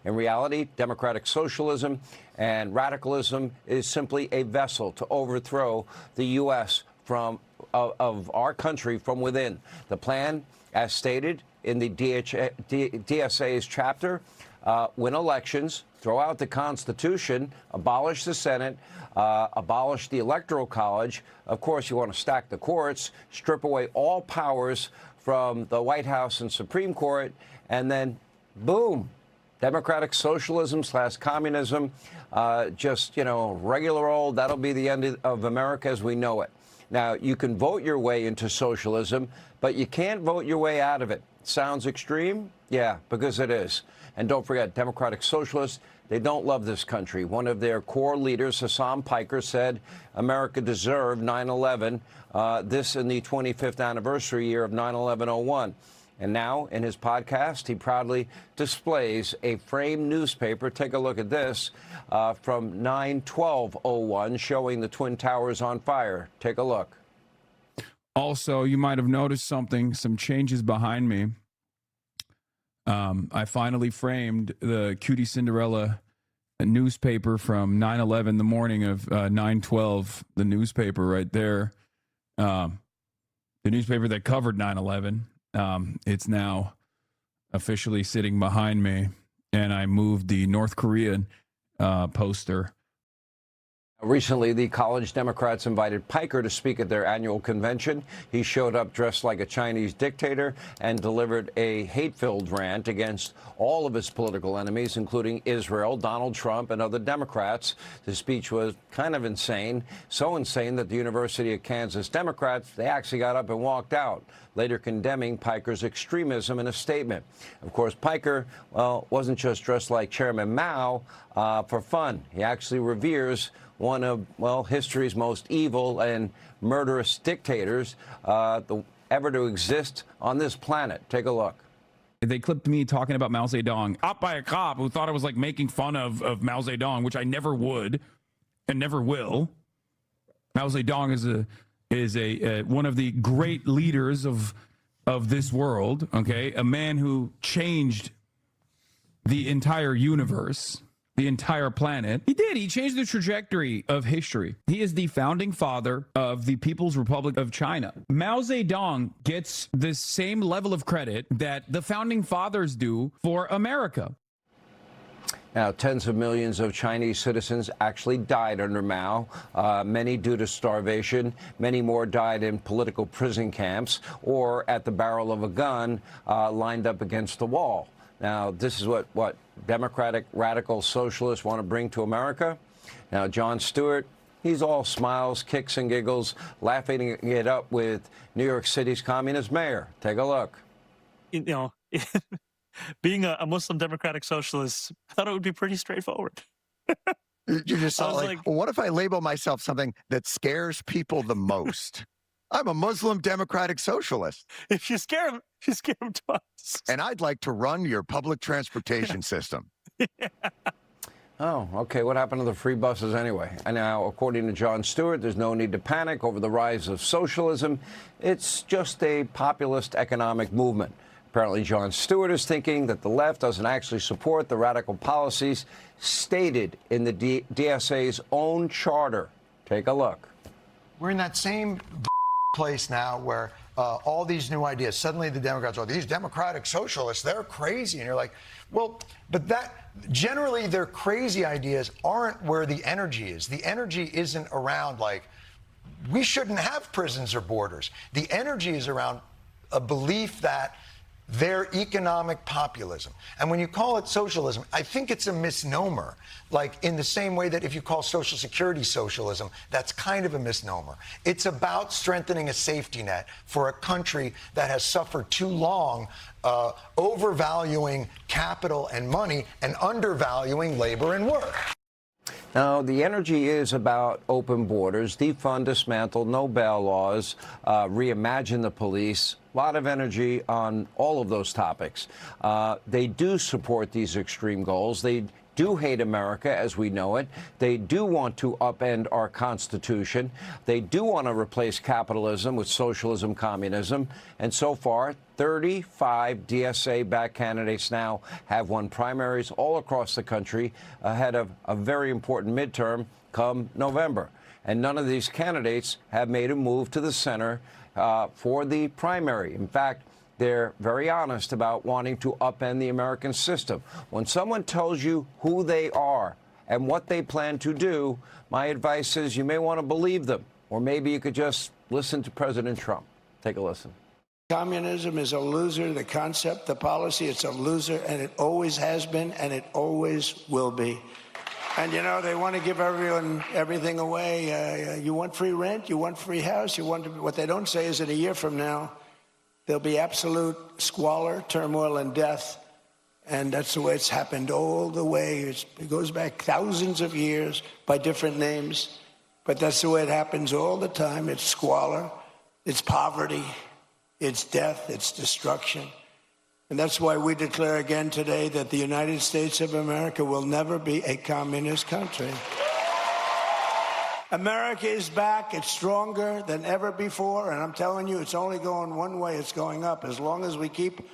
In reality, democratic socialism and radicalism is simply a vessel to overthrow the U.S. of our country from within. The plan, as stated in the DSA's chapter, win elections, throw out the Constitution, abolish the Senate, abolish the Electoral College. Of course, you want to stack the courts, strip away all powers from the White House and Supreme Court, and then, boom, democratic socialism / communism, just, regular old, that'll be the end of America as we know it. Now, you can vote your way into socialism, but you can't vote your way out of it. Sounds extreme? Yeah, because it is. And don't forget, democratic socialists, they don't love this country. One of their core leaders, Hasan Piker, said America deserved 9/11, this in the 25th anniversary year of 9/11/01. And now, in his podcast, he proudly displays a framed newspaper. Take a look at this from 9/12/01, showing the Twin Towers on fire. Take a look. Also, you might have noticed some changes behind me. I finally framed the Cutie Cinderella newspaper from 9/11, the morning of 9/12, the newspaper right there. The newspaper that covered 9/11. It's now officially sitting behind me, and I moved the North Korean poster. Recently, the college Democrats invited Piker to speak at their annual convention. He showed up dressed like a Chinese dictator and delivered a hate-filled rant against all of his political enemies, including Israel, Donald Trump, and other Democrats. The speech was kind of insane, so insane that the University of Kansas Democrats, they actually got up and walked out, later condemning Piker's extremism in a statement. Of course, Piker, well, wasn't just dressed like Chairman Mao for fun. He actually reveres one of, well, history's most evil and murderous dictators ever to exist on this planet. Take a look. They clipped me talking about Mao Zedong, up by a cop who thought I was like making fun of Mao Zedong, which I never would and never will. Mao Zedong is a one of the great leaders of this world. Okay, a man who changed the entire universe, the entire planet. He did. He changed the trajectory of history. He is the founding father of the People's Republic of China. Mao Zedong gets the same level of credit that the founding fathers do for America. Now, tens of millions of Chinese citizens actually died under Mao, many due to starvation. Many more died in political prison camps or at the barrel of a gun lined up against the wall. Now, this is what democratic radical socialists want to bring to America. Now, Jon Stewart, he's all smiles, kicks and giggles, laughing it up with New York City's communist mayor. Take a look. Being a Muslim democratic socialist, I thought it would be pretty straightforward. You just saw like, well, what if I label myself something that scares people the most? I'm a Muslim democratic socialist. If you scare them twice. And I'd like to run your public transportation system. Yeah. Oh, okay. What happened to the free buses anyway? And now, according to Jon Stewart, there's no need to panic over the rise of socialism. It's just a populist economic movement. Apparently, Jon Stewart is thinking that the left doesn't actually support the radical policies stated in the DSA's own charter. Take a look. We're in that same place now where all these new ideas, suddenly the Democrats are, these democratic socialists, they're crazy. And you're like, well, but that generally their crazy ideas aren't where the energy is. The energy isn't around like, we shouldn't have prisons or borders. The energy is around a belief that their economic populism. And when you call it socialism, I think it's a misnomer. Like in the same way that if you call Social Security socialism, that's kind of a misnomer. It's about strengthening a safety net for a country that has suffered too long, overvaluing capital and money and undervaluing labor and work. Now, the energy is about open borders, defund, dismantle, no bail laws, reimagine the police. A lot of energy on all of those topics. They do support these extreme goals. They do hate America as we know it. They do want to upend our Constitution. They do want to replace capitalism with socialism, communism. And so far, 35 DSA-backed candidates now have won primaries all across the country ahead of a very important midterm come November. And none of these candidates have made a move to the center for the primary. In fact, they're very honest about wanting to upend the American system. When someone tells you who they are and what they plan to do, my advice is you may want to believe them, or maybe you could just listen to President Trump. Take a listen. Communism is a loser. The concept, the policy, it's a loser, and it always has been, and it always will be. And, you know, they want to give everyone everything away. You want free rent, you want free house, you want to, what they don't say is that a year from now, there'll be absolute squalor, turmoil, and death. And that's the way it's happened all the way. It goes back thousands of years by different names. But that's the way it happens all the time. It's squalor, it's poverty, it's death, it's destruction. And that's why we declare again today that the United States of America will never be a communist country. America is back. It's stronger than ever before. And I'm telling you, it's only going one way. It's going up. As long as we keep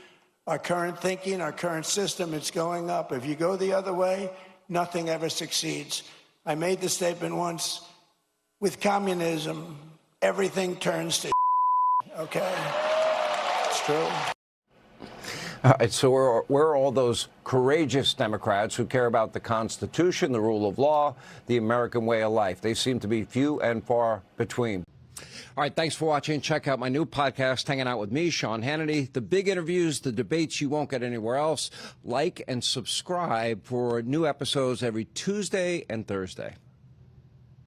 our current thinking, our current system, it's going up. If you go the other way, nothing ever succeeds. I made the statement once, with communism, everything turns to okay? It's true. All right, so where are all those courageous Democrats who care about the Constitution, the rule of law, the American way of life? They seem to be few and far between. All right, thanks for watching. Check out my new podcast, Hanging Out with me, Sean Hannity. The big interviews, the debates you won't get anywhere else. Like and subscribe for new episodes every Tuesday and Thursday.